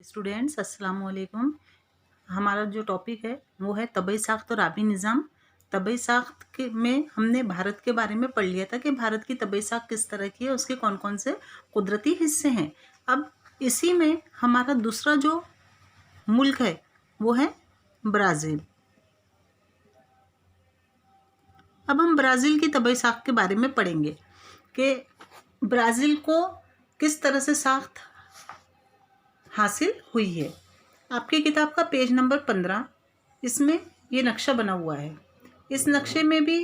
Students अस्सलाम वालेकुम। हमारा जो टॉपिक है वो है तबई साख्त और आबी निज़ाम। तबई साख्त के में हमने भारत के बारे में पढ़ लिया था कि भारत की तबई साख्त किस तरह की है, उसके कौन कौन से कुदरती हिस्से हैं। अब इसी में हमारा दूसरा जो मुल्क है वो है ब्राज़ील। अब हम ब्राज़ील की तबई साख्त के बारे में पढ़ेंगे कि ब्राज़ील को किस तरह से साख्त हासिल हुई है। आपकी किताब का पेज नंबर 15, इसमें ये नक्शा बना हुआ है। इस नक्शे में भी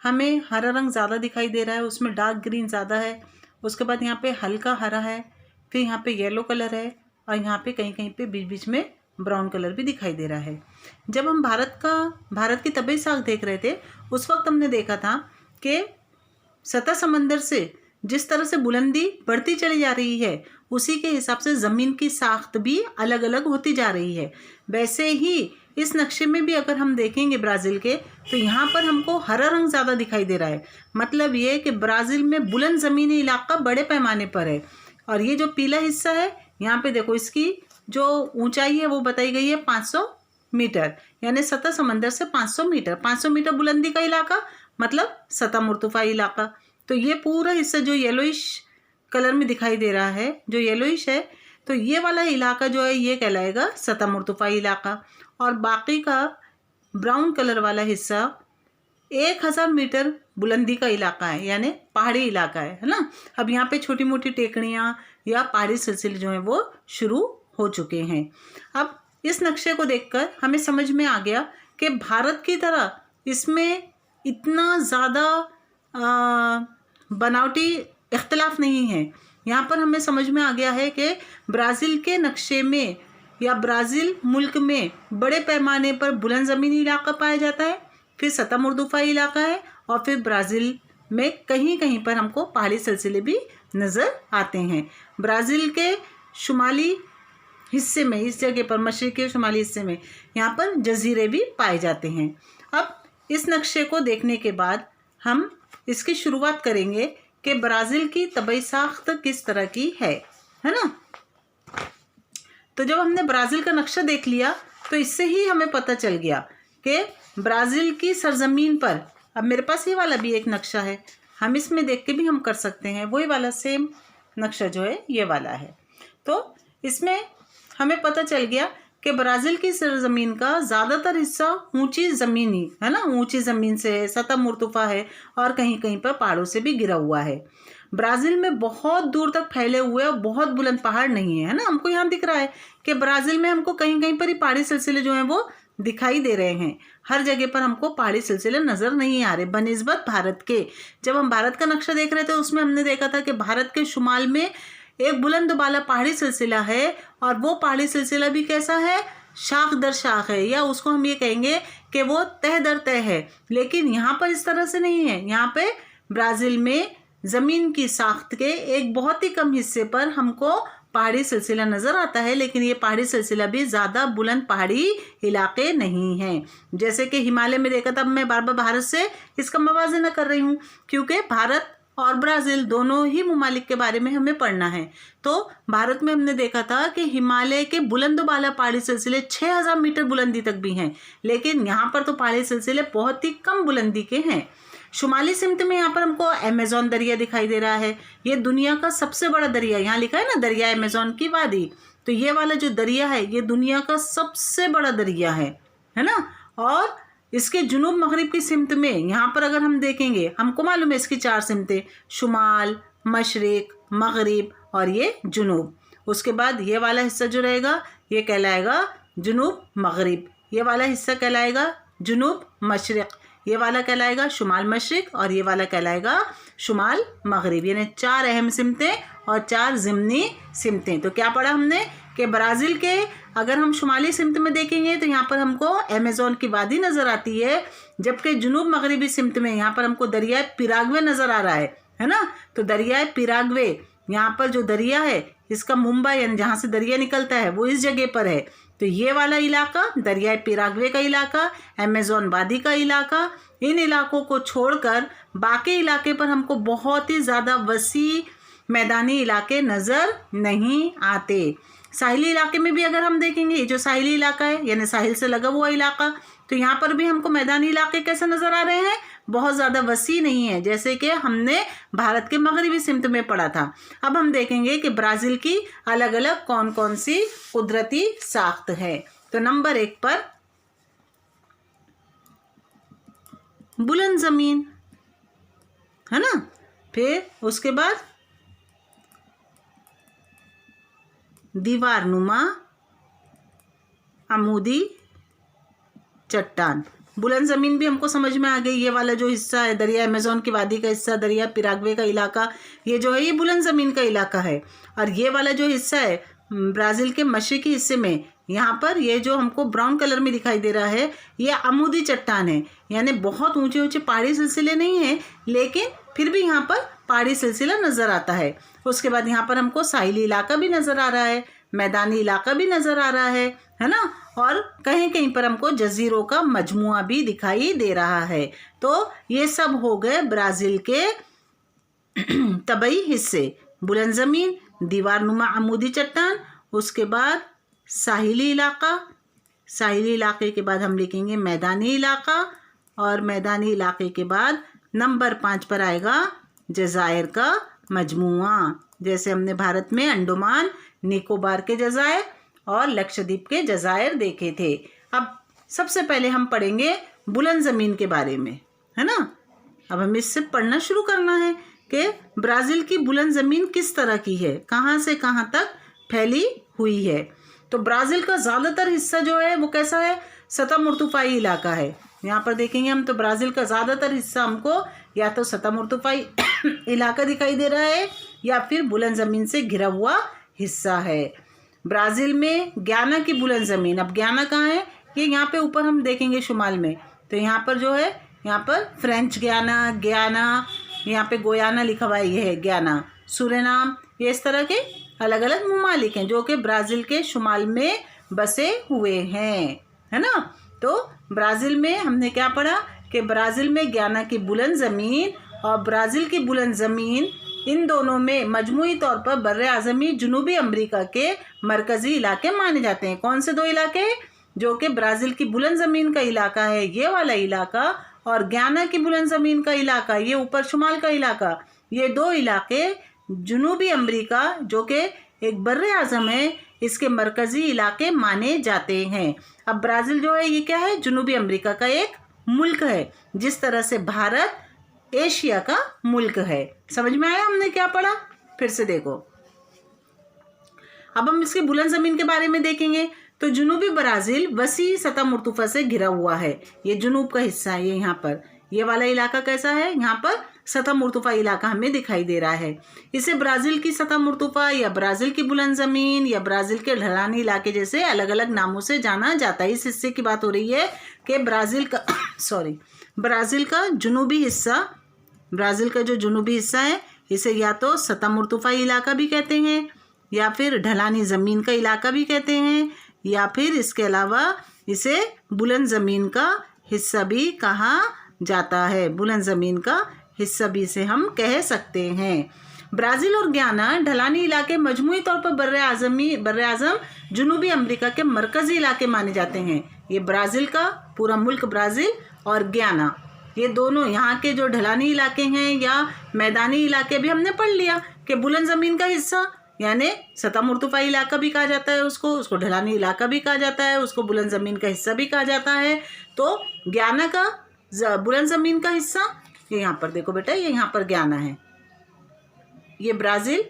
हमें हरा रंग ज़्यादा दिखाई दे रहा है, उसमें डार्क ग्रीन ज़्यादा है। उसके बाद यहाँ पे हल्का हरा है, फिर यहाँ पे येलो कलर है और यहाँ पे कहीं कहीं पे बीच बीच में ब्राउन कलर भी दिखाई दे रहा है। जब हम भारत की तबई साख्त देख रहे थे उस वक्त हमने देखा था कि सतह समंदर से जिस तरह से बुलंदी बढ़ती चली जा रही है उसी के हिसाब से ज़मीन की साख्त भी अलग अलग होती जा रही है। वैसे ही इस नक्शे में भी अगर हम देखेंगे ब्राज़ील के, तो यहाँ पर हमको हरा रंग ज़्यादा दिखाई दे रहा है। मतलब ये कि ब्राज़ील में बुलंद ज़मीनी इलाका बड़े पैमाने पर है। और ये जो पीला हिस्सा है यहाँ पे देखो, इसकी जो ऊंचाई है वो बताई गई है 500 मीटर, यानी सतह समंदर से 500 मीटर। 500 मीटर बुलंदी का इलाका मतलब सतह मुर्तफ़ा इलाका। तो ये पूरा हिस्सा जो येलोइश कलर में दिखाई दे रहा है, जो येलोइश है, तो ये वाला इलाका जो है ये कहलाएगा सतह मुर्तफ़ा इलाका। और बाकी का ब्राउन कलर वाला हिस्सा 1000 मीटर बुलंदी का इलाका है, यानी पहाड़ी इलाका है ना। अब यहाँ पे छोटी मोटी टेकड़ियाँ या पहाड़ी सिलसिले जो हैं वो शुरू हो चुके हैं। अब इस नक्शे को देखकर हमें समझ में आ गया कि भारत की तरह इसमें इतना ज़्यादा बनावटी इख्तलाफ नहीं है। यहाँ पर हमें समझ में आ गया है कि ब्राज़ील के नक्शे में या ब्राज़ील मुल्क में बड़े पैमाने पर बुलंद ज़मीनी इलाका पाया जाता है, फिर सतह मुर्तफ़ा इलाका है, और फिर ब्राज़ील में कहीं कहीं पर हमको पहाड़ी सिलसिले भी नज़र आते हैं। ब्राज़ील के शुमाली हिस्से में, इस जगह पर मशरिकी और शुमाली हिस्से में यहाँ पर जजीरे भी पाए जाते हैं। अब इस नक्शे को देखने के बाद हम इसकी शुरुआत करेंगे कि ब्राज़ील की तबई साख्त किस तरह की है ना। तो जब हमने ब्राज़ील का नक्शा देख लिया तो इससे ही हमें पता चल गया कि ब्राज़ील की सरजमीन पर, अब मेरे पास ये वाला भी एक नक्शा है, हम इसमें देख के भी हम कर सकते हैं। वही वाला सेम नक्शा जो है ये वाला है। तो इसमें हमें पता चल गया कि ब्राज़ील की सरजमीन का ज़्यादातर हिस्सा ऊंची ज़मीन ही है ना, ऊंची ज़मीन से है, सतह मुर्तफ़ा है और कहीं कहीं पर पहाड़ों से भी घिरा हुआ है। ब्राज़ील में बहुत दूर तक फैले हुए और बहुत बुलंद पहाड़ नहीं है ना। हमको यहाँ दिख रहा है कि ब्राज़ील में हमको कहीं कहीं पर ही पहाड़ी सिलसिले जो हैं वो दिखाई दे रहे हैं। हर जगह पर हमको पहाड़ी सिलसिले नज़र नहीं आ रहे बनिस्बत भारत के। जब हम भारत का नक्शा देख रहे थे उसमें हमने देखा था कि भारत के शुमाल में एक बुलंद बाला पहाड़ी सिलसिला है, और वो पहाड़ी सिलसिला भी कैसा है, शाख दर शाख है, या उसको हम ये कहेंगे कि वो तह दर तह है। लेकिन यहाँ पर इस तरह से नहीं है। यहाँ पे ब्राज़ील में ज़मीन की साख्त के एक बहुत ही कम हिस्से पर हमको पहाड़ी सिलसिला नज़र आता है, लेकिन ये पहाड़ी सिलसिला भी ज़्यादा बुलंद पहाड़ी इलाके नहीं हैं। जैसे कि हिमालय में देखा था, मैं बार बार भारत से इसका मवाज़ना कर रही हूँ क्योंकि भारत और ब्राज़ील दोनों ही ममालिक के बारे में हमें पढ़ना है। तो भारत में हमने देखा था कि हिमालय के बुलंद बाला पहाड़ी सिलसिले 6000 मीटर बुलंदी तक भी हैं, लेकिन यहाँ पर तो पहाड़ी सिलसिले बहुत ही कम बुलंदी के हैं। शुमाली सिमत में यहाँ पर हमको अमेज़न दरिया दिखाई दे रहा है। ये दुनिया का सबसे बड़ा दरिया, यहाँ लिखा है ना दरिया अमेज़न की वादी, तो ये वाला जो दरिया है ये दुनिया का सबसे बड़ा दरिया है ना। और इसके जुनूब मगरिब की सिमत में यहाँ पर अगर हम देखेंगे, हमको मालूम है इसकी 4 सिमतें, शुमाल, मशरिक, मगरिब और ये जुनूब। उसके बाद ये वाला हिस्सा जो रहेगा ये कहलाएगा जुनूब मगरिब, ये वाला हिस्सा कहलाएगा जुनूब मशरिक, ये वाला कहलाएगा शुमाल मशरिक और ये वाला कहलाएगा शुमाल मगरिब। यानी 4 अहम सिमतें और 4 ज़िमनी सिमतें। तो क्या पढ़ा हमने कि ब्राज़ील के अगर हम शुमाली सिमत में देखेंगे तो यहाँ पर हमको अमेज़न की वादी नज़र आती है, जबकि जुनूब मगरिबी सिमत में यहाँ पर हमको दरियाए पिराग्वे नज़र आ रहा है ना। तो दरियाए पिराग्वे, यहाँ पर जो दरिया है इसका मुंबई यानी जहाँ से दरिया निकलता है वो इस जगह पर है। तो ये वाला इलाका दरियाए पिराग्वे का इलाका, अमेज़न वादी का इलाका, इन इलाकों को छोड़कर बाकी इलाके पर हमको बहुत ही ज़्यादा वसी मैदानी इलाके नज़र नहीं आते। साहिली इलाके में भी अगर हम देखेंगे, ये जो साहिली इलाका है यानी साहिल से लगा हुआ इलाका, तो यहाँ पर भी हमको मैदानी इलाके कैसे नजर आ रहे हैं, बहुत ज़्यादा वसी नहीं है, जैसे कि हमने भारत के मगरबी सिमत में पढ़ा था। अब हम देखेंगे कि ब्राज़ील की अलग अलग कौन कौन सी कुदरती साख्त है। तो नंबर 1 पर बुलंद ज़मीन है ना, फिर उसके बाद दीवार नुमा अमूदी चट्टान। बुलंद ज़मीन भी हमको समझ में आ गई, ये वाला जो हिस्सा है दरिया अमेज़न की वादी का हिस्सा, दरिया पिराग्वे का इलाका, ये जो है ये बुलंद ज़मीन का इलाका है। और ये वाला जो हिस्सा है ब्राज़ील के मशरक़ी हिस्से में, यहाँ पर ये जो हमको ब्राउन कलर में दिखाई दे रहा है, ये अमूदी चट्टान है, यानी बहुत ऊंचे ऊंचे पहाड़ी सिलसिले नहीं हैं, लेकिन फिर भी यहाँ पर पहाड़ी सिलसिला नज़र आता है। उसके बाद यहाँ पर हमको साहिली इलाका भी नज़र आ रहा है, मैदानी इलाका भी नज़र आ रहा है ना, और कहीं कहीं पर हमको जजीरों का मजमुआ भी दिखाई दे रहा है। तो ये सब हो गए ब्राज़ील के तबई हिस्से, बुलंद ज़मीन, दीवारनुमा अमूदी चट्टान, उसके बाद साहिली इलाका, साहिली इलाके के बाद हम लिखेंगे मैदानी इलाका, और मैदानी इलाके के बाद नंबर 5 पर आएगा जज़ायर का मजमुआ, जैसे हमने भारत में अंडमान निकोबार के जज़ायर और लक्षद्वीप के जज़ायर देखे थे। अब सबसे पहले हम पढ़ेंगे बुलंद ज़मीन के बारे में, है ना। अब हमें इससे पढ़ना शुरू करना है कि ब्राज़ील की बुलंद ज़मीन किस तरह की है, कहाँ से कहाँ तक फैली हुई है। तो ब्राज़ील का ज़्यादातर हिस्सा जो है वो कैसा है, सतह मुर्तफ़ाई इलाका है। यहाँ पर देखेंगे हम तो ब्राज़ील का ज़्यादातर हिस्सा हमको या तो सतह मुर्तफ़ाई इलाका दिखाई दे रहा है या फिर बुलंद ज़मीन से घिरा हुआ हिस्सा है। ब्राज़ील में ग्याना की बुलंद ज़मीन, अब ग्याना कहाँ है, ये यहाँ पे ऊपर हम देखेंगे शुमाल में, तो यहाँ पर जो है यहाँ पर फ्रेंच ग्याना, ग्याना, यहाँ पे गोयाना लिखा हुआ है, ये है ग्याना, सूरेनाम, ये इस तरह के अलग अलग ममालिक हैं जो कि ब्राज़ील के शुमाल में बसे हुए हैं, है ना। तो ब्राज़ील में हमने क्या पढ़ा कि ब्राज़ील में ग्याना की बुलंद ज़मीन और ब्राज़ील की बुलंद ज़मीन, इन दोनों में मजमूई तौर पर बर्र-ए-आज़मी जनूबी अमेरिका के मरकज़ी इलाके माने जाते हैं। कौन से दो इलाके, जो कि ब्राज़ील की बुलंद ज़मीन का इलाका है ये वाला इलाका, और ग्याना की बुलंद ज़मीन का इलाका, ये ऊपर शुमाल का इलाका, ये दो इलाके जनूबी अमेरिका जो कि एक बर्र-ए-आज़म है, इसके मरकज़ी इलाके माने जाते हैं। अब ब्राज़ील जो है ये क्या है, जनूबी अमेरिका का एक मुल्क है, जिस तरह से भारत एशिया का मुल्क है। समझ में आया हमने क्या पढ़ा, फिर से देखो। अब हम इसके बुलंद ज़मीन के बारे में देखेंगे। तो जनूबी ब्राज़ील वसी सतह मुर्तफ़ा से घिरा हुआ है, ये जनूब का हिस्सा है, ये यहाँ पर ये वाला इलाका कैसा है, यहाँ पर सतह मुर्तफ़ा इलाका हमें दिखाई दे रहा है। इसे ब्राज़ील की सतह मुर्तफ़ा या ब्राज़ील की बुलंद ज़मीन या ब्राज़ील के ढलानी इलाके जैसे अलग अलग नामों से जाना जाता है। इस हिस्से की बात हो रही है कि ब्राज़ील का ब्राज़ील का जनूबी हिस्सा, ब्राज़ील का जो जनूबी हिस्सा है इसे या तो सतह मुर्तफ़ा इलाका भी कहते हैं, या फिर ढलानी ज़मीन का इलाका भी कहते हैं, या फिर इसके अलावा इसे बुलंद ज़मीन का हिस्सा भी कहा जाता है। बुलंद ज़मीन का हिस्सा भी इसे हम कह सकते हैं। ब्राज़ील और ग्याना ढलानी इलाके मजमूई तौर पर बर्र-ए-आज़म जनूबी अमेरिका के मरकज़ी इलाके माने जाते हैं। ये ब्राज़ील का पूरा मुल्क ब्राज़ील और ग्याना, ये दोनों यहाँ के जो ढलानी इलाके हैं या मैदानी इलाके भी हमने पढ़ लिया कि बुलंद ज़मीन का हिस्सा यानी सतह मुर्तफ़ा इलाका भी कहा जाता है, उसको ढलानी इलाका भी कहा जाता है, उसको बुलंद ज़मीन का हिस्सा भी कहा जाता है। तो ग्याना का बुलंद ज़मीन का हिस्सा, ये यहाँ पर देखो बेटा, ये यहाँ पर ग्याना है, ये ब्राज़ील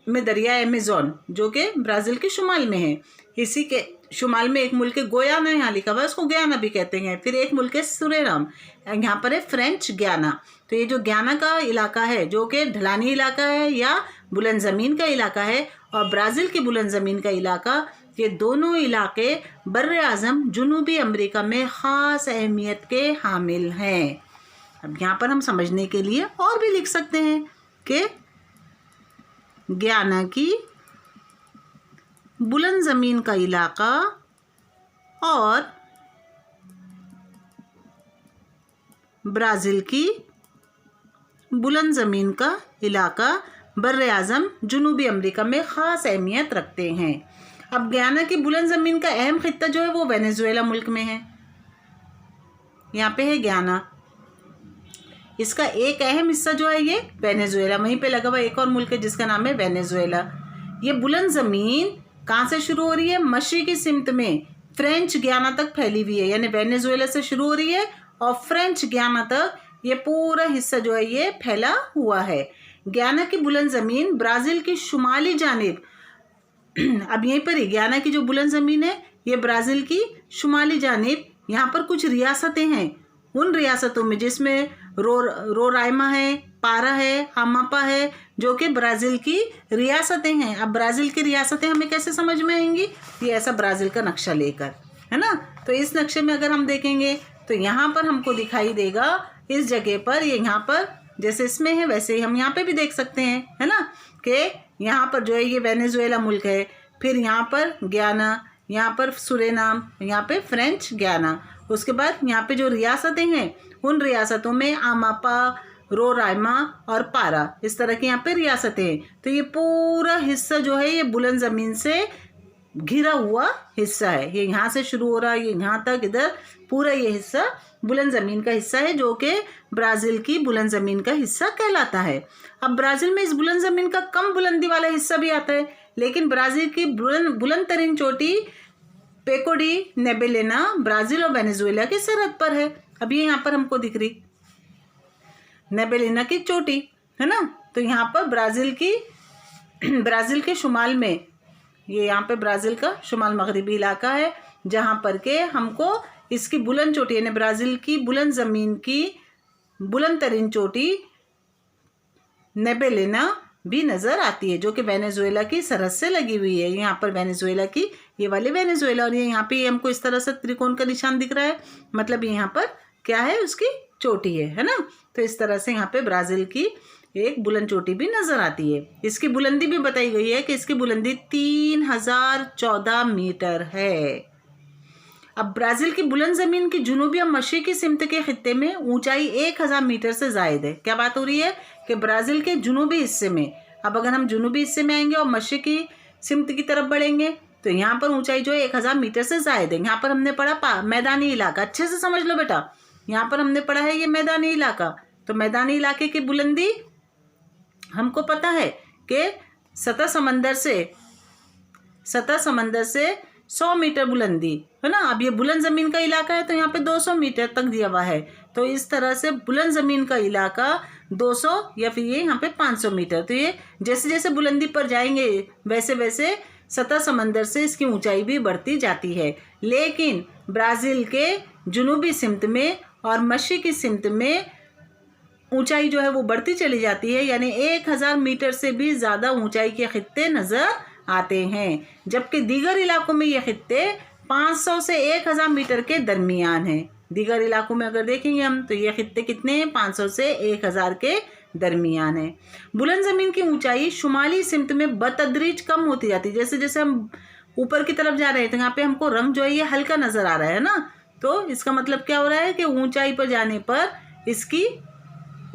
में दरिया अमेज़न जो कि ब्राज़ील के शुमाल में है, इसी के शुमाल में एक मुल्क है गोयाना, यहाँ लिखा हुआ है, उसको ग्याना भी कहते हैं। फिर एक मुल्क है सूरेनाम, यहाँ पर है फ्रेंच ग्याना। तो ये जो ग्याना का इलाका है जो कि ढलानी इलाका है या बुलंद ज़मीन का इलाका है, और ब्राज़ील की बुलंद ज़मीन का इलाका, ये दोनों इलाके बर्र-ए-आज़म जनूबी अमेरिका में ख़ास अहमियत के हामिल हैं। अब यहाँ पर हम समझने के लिए और भी लिख सकते हैं कि ग्याना की बुलंद ज़मीन का इलाका और ब्राज़ील की बुलंद ज़मीन का इलाका बर्र आज़म जनूबी अमेरिका में ख़ास अहमियत रखते हैं। अब गयाना की बुलंद ज़मीन का अहम खित्ता जो है वो वेनेजुएला मुल्क में है। यहाँ पे है गयाना, इसका एक अहम हिस्सा जो है ये वेनेजुएला, वहीं पे लगा हुआ एक और मुल्क है जिसका नाम है वेनेजुएला। ये बुलंद ज़मीन कहाँ से शुरू हो रही है? मशरिकी सिमत में फ्रेंच गयाना तक फैली हुई है, यानी वेनेजुएला से शुरू हो रही है और फ्रेंच गयाना तक ये पूरा हिस्सा जो है ये फैला हुआ है। गयाना की बुलंद ज़मीन ब्राज़ील की शुमाली जानिब, अब यहीं पर ही गयाना की जो बुलंद ज़मीन है ये ब्राज़ील की शुमाली जानिब, यहाँ पर कुछ रियासतें हैं, उन रियासतों में जिसमें रोराइमा है, पारा है, अमापा है, जो कि ब्राज़ील की रियासतें हैं। अब ब्राज़ील की रियासतें हमें कैसे समझ में आएंगी? ये ऐसा ब्राज़ील का नक्शा लेकर, है ना। तो इस नक्शे में अगर हम देखेंगे तो यहाँ पर हमको दिखाई देगा, इस जगह पर, ये यहाँ पर जैसे इसमें है वैसे ही हम यहाँ पे भी देख सकते हैं, है ना, कि यहाँ पर जो है ये वेनेजुएला मुल्क है, फिर यहाँ पर गयाना, यहाँ पर सुरेनाम, यहाँ पे फ्रेंच गयाना। उसके बाद यहाँ पे जो रियासतें हैं उन रियासतों में अमापा, रोराइमा और पारा, इस तरह की यहाँ पे रियासतें हैं। तो ये पूरा हिस्सा जो है ये बुलंद ज़मीन से घिरा हुआ हिस्सा है। ये यहाँ से शुरू हो रहा है, ये यहाँ तक, इधर पूरा ये हिस्सा बुलंद ज़मीन का हिस्सा है, जो कि ब्राज़ील की बुलंद ज़मीन का हिस्सा कहलाता है। अब ब्राज़ील में इस बुलंद ज़मीन का कम बुलंदी वाला हिस्सा भी आता है, लेकिन ब्राज़ील की बुलंद तरीन चोटी पेको डी नेबेलेना ब्राज़ील और वेनेजुएला की सरहद पर है। अब ये यहाँ पर हमको दिख रही नेबेलेना की चोटी, है ना। तो यहाँ पर ब्राज़ील के शुमाल में, ये यहाँ पे ब्राज़ील का शुमाल मगरिबी इलाका है, जहाँ पर के हमको इसकी बुलंद चोटी यानी ब्राज़ील की बुलंद ज़मीन की बुलंद तरीन चोटी नेबेलेना भी नज़र आती है, जो कि वेनेजुएला की सरहद से लगी हुई है। यहाँ पर वेनेजुएला की, ये वाले वेनेजुएला, और ये यहाँ पे हमको इस तरह से त्रिकोण का निशान दिख रहा है, मतलब यहाँ पर क्या है, उसकी चोटी है ना। तो इस तरह से यहाँ पे ब्राज़ील की एक बुलंद चोटी भी नज़र आती है। इसकी बुलंदी भी बताई गई है कि इसकी बुलंदी 3014 मीटर है। अब ब्राज़ील की बुलंद ज़मीन की जुनूबी और मशरिकी सिमत के खित्ते में ऊंचाई 1000 मीटर से ज़ायद है। क्या बात हो रही है कि ब्राज़ील के जुनूबी हिस्से में, अब अगर हम जुनूबी हिस्से में आएंगे और मशरिकी सिमत की तरफ बढ़ेंगे तो यहाँ पर ऊंचाई जो है 1000 मीटर से ज़ायद है। यहाँ पर हमने पढ़ा मैदानी इलाका, अच्छे से समझ लो बेटा, यहाँ पर हमने पढ़ा है ये मैदानी इलाका। तो मैदानी इलाके की बुलंदी हमको पता है कि सतह समंदर से 100 मीटर बुलंदी, है ना। अब ये बुलंद ज़मीन का इलाका है तो यहाँ पे 200 मीटर तक दिया हुआ है। तो इस तरह से बुलंद ज़मीन का इलाका 200 या फिर ये यहाँ पे 500 मीटर। तो ये जैसे जैसे बुलंदी पर जाएंगे वैसे वैसे सतह समंदर से इसकी ऊंचाई भी बढ़ती जाती है। लेकिन ब्राज़ील के जुनूबी सिमत में और मशरिकी सिमत में ऊंचाई जो है वो बढ़ती चली जाती है, यानी 1000 मीटर से भी ज़्यादा ऊंचाई के खित्ते नज़र आते हैं, जबकि दीगर इलाकों में ये खित्ते 500 से 1000 मीटर के दरमियान हैं। दीगर इलाकों में अगर देखेंगे हम तो ये खित्ते कितने हैं, 500 से 1000 के दरमियान है। बुलंद ज़मीन की ऊंचाई शुमाली सिमत में बतदरीज कम होती जाती है। जैसे जैसे हम ऊपर की तरफ जा रहे हैं तो यहाँ पे हमको रंग जो है ये हल्का नज़र आ रहा है ना। तो इसका मतलब क्या हो रहा है कि ऊंचाई पर जाने पर इसकी,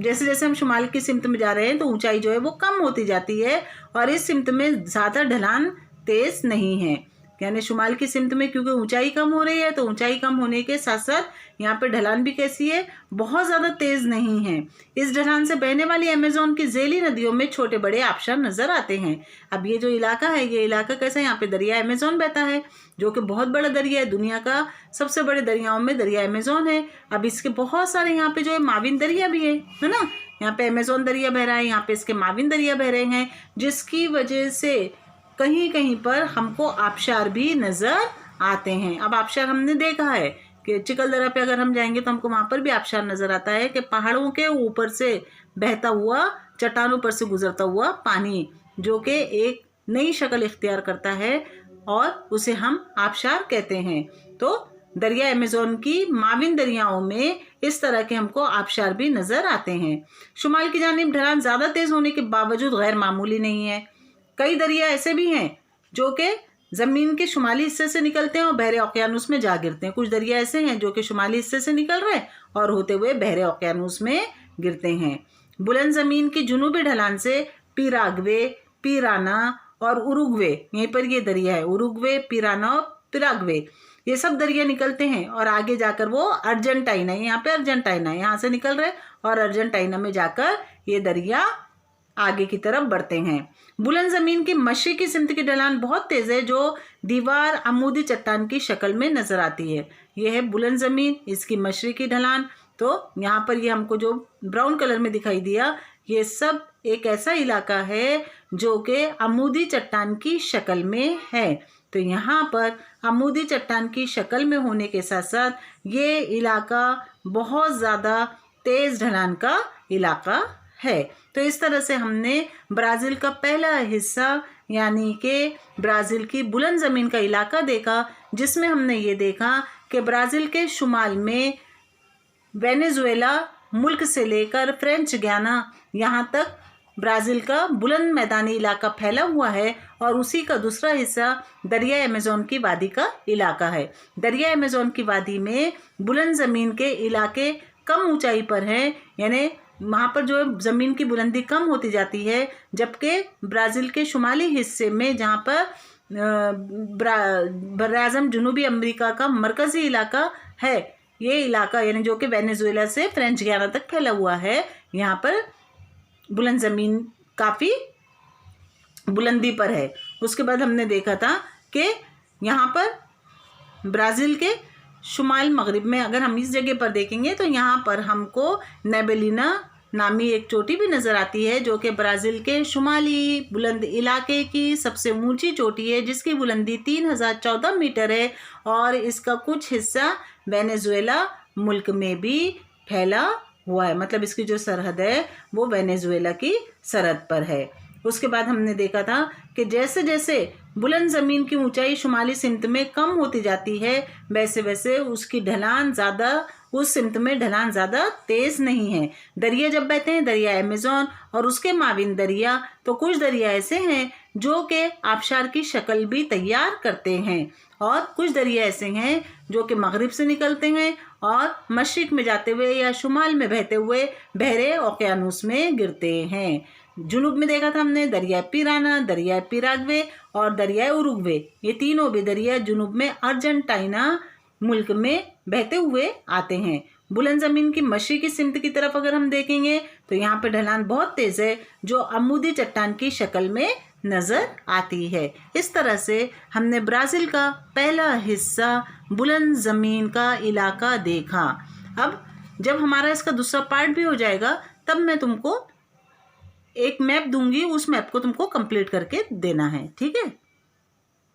जैसे जैसे हम शुमाल की सिमत में जा रहे हैं तो ऊंचाई जो है वो कम होती जाती है, और इस सिमत में ज़्यादा ढलान तेज़ नहीं है। यानी शुमाल की सिमत में क्योंकि ऊंचाई कम हो रही है तो ऊंचाई कम होने के साथ साथ यहाँ पे ढलान भी कैसी है, बहुत ज़्यादा तेज़ नहीं है। इस ढलान से बहने वाली अमेज़न की झीली नदियों में छोटे बड़े आबशार नज़र आते हैं। अब ये जो इलाका है ये इलाका कैसा है, यहाँ पे दरिया अमेज़न बहता है जो कि बहुत बड़ा दरिया है, दुनिया का सबसे बड़े दरियाओं में दरिया अमेज़न है। अब इसके बहुत सारे यहाँ पे जो है माविन दरिया भी है ना। यहाँ पे अमेज़न दरिया बह रहा है, यहाँ पे इसके माविन दरिया बह रहे हैं, जिसकी वजह से कहीं कहीं पर हमको आबशार भी नज़र आते हैं। अब आबशार हमने देखा है कि चिकलदरा पे अगर हम जाएंगे तो हमको वहाँ पर भी आबशार नज़र आता है कि पहाड़ों के ऊपर से बहता हुआ, चट्टानों पर से गुजरता हुआ पानी जो कि एक नई शक्ल इख्तियार करता है और उसे हम आबशार कहते हैं। तो दरिया अमेज़न की माविन दरियाओं में इस तरह के हमको आबशार भी नज़र आते हैं। शुमाल की जानिब ढलान ज़्यादा तेज़ होने के बावजूद गैर मामूली नहीं है। कई दरिया ऐसे भी हैं जो कि ज़मीन के शुमाली हिस्से से निकलते हैं और बहरे ओकियानूस में जा गिरते हैं। कुछ दरिया ऐसे हैं जो कि शुमाली हिस्से से निकल रहे हैं और होते हुए बहरे ओकियानूस में गिरते हैं। बुलंद ज़मीन की जुनूबी ढलान से पिराग्वे, पिराना और उरुग्वे, यहीं पर ये दरिया है, उरुग्वे, पिराना और पिराग्वे, ये सब दरिया निकलते हैं और आगे जाकर वो अर्जेंटीना है, यहाँ पे अर्जेंटीना है, यहाँ से निकल रहे और अर्जेंटीना में जाकर ये दरिया आगे की तरफ बढ़ते हैं। बुलंद जमीन की मशरिकी सिमत की ढलान बहुत तेज है जो दीवार अमूदी चट्टान की शक्ल में नजर आती है। यह है बुलंद जमीन, इसकी मशरिकी ढलान। तो यहाँ पर ये हमको जो ब्राउन कलर में दिखाई दिया, ये सब एक ऐसा इलाका है जो कि अमूदी चट्टान की शक्ल में है। तो यहाँ पर अमूदी चट्टान की शक्ल में होने के साथ साथ ये इलाका बहुत ज़्यादा तेज़ ढलान का इलाका है। तो इस तरह से हमने ब्राज़ील का पहला हिस्सा यानी कि ब्राज़ील की बुलंद ज़मीन का इलाका देखा, जिसमें हमने ये देखा कि ब्राज़ील के शुमाल में वेनेजुएला मुल्क से लेकर फ्रेंच गयाना यहाँ तक ब्राज़ील का बुलंद मैदानी इलाका फैला हुआ है और उसी का दूसरा हिस्सा दरिया अमेज़न की वादी का इलाका है। दरिया अमेज़न की वादी में बुलंद ज़मीन के इलाके कम ऊंचाई पर हैं, यानी वहाँ पर जो ज़मीन की बुलंदी कम होती जाती है, जबकि ब्राज़ील के शुमाली हिस्से में जहाँ पर बराज़म जनूबी अमेरिका का मरकज़ी इलाका है, ये इलाका यानी जो कि वेनेजुएला से फ्रेंच गयाना तक फैला हुआ है, यहाँ पर बुलंद ज़मीन काफ़ी बुलंदी पर है। उसके बाद हमने देखा था कि यहाँ पर ब्राज़ील के शुमाल मगरिब में अगर हम इस जगह पर देखेंगे तो यहाँ पर हमको नेबेलिना नामी एक चोटी भी नज़र आती है जो कि ब्राज़ील के शुमाली बुलंद इलाके की सबसे ऊंची चोटी है, जिसकी बुलंदी 3014 मीटर है और इसका कुछ हिस्सा वेनेजुएला मुल्क में भी फैला हुआ है, मतलब इसकी जो सरहद है वो वेनेजुएला की सरहद पर है। उसके बाद हमने देखा था कि जैसे जैसे बुलंद ज़मीन की ऊंचाई शुमाली सिमत में कम होती जाती है, वैसे वैसे उसकी ढलान ज़्यादा, उस सिमत में ढलान ज़्यादा तेज़ नहीं है। दरिया जब बहते हैं, दरिया अमेज़न और उसके माविन दरिया, तो कुछ दरिया ऐसे हैं जो कि आबशार की शक्ल भी तैयार करते हैं और कुछ दरिया ऐसे हैं जो कि मगरिब से निकलते हैं और मशरिक में जाते हुए या शुमाल में बहते हुए बहरे ओकियानूस में गिरते हैं। जुनूब में देखा था हमने दरिया पिराना, दरिया पिराग्वे और दरिया उरुग्वे, ये तीनों भी दरिया जुनूब में अर्जेंटीना मुल्क में बहते हुए आते हैं। बुलंद ज़मीन की मशरिकी सिमत की तरफ अगर हम देखेंगे तो यहाँ पे ढलान बहुत तेज़ है जो अमूदी चट्टान की शक्ल में नज़र आती है। इस तरह से हमने ब्राज़ील का पहला हिस्सा बुलंद ज़मीन का इलाका देखा। अब जब हमारा इसका दूसरा पार्ट भी हो जाएगा तब मैं तुमको एक मैप दूंगी, उस मैप को तुमको कंप्लीट करके देना है, ठीक है।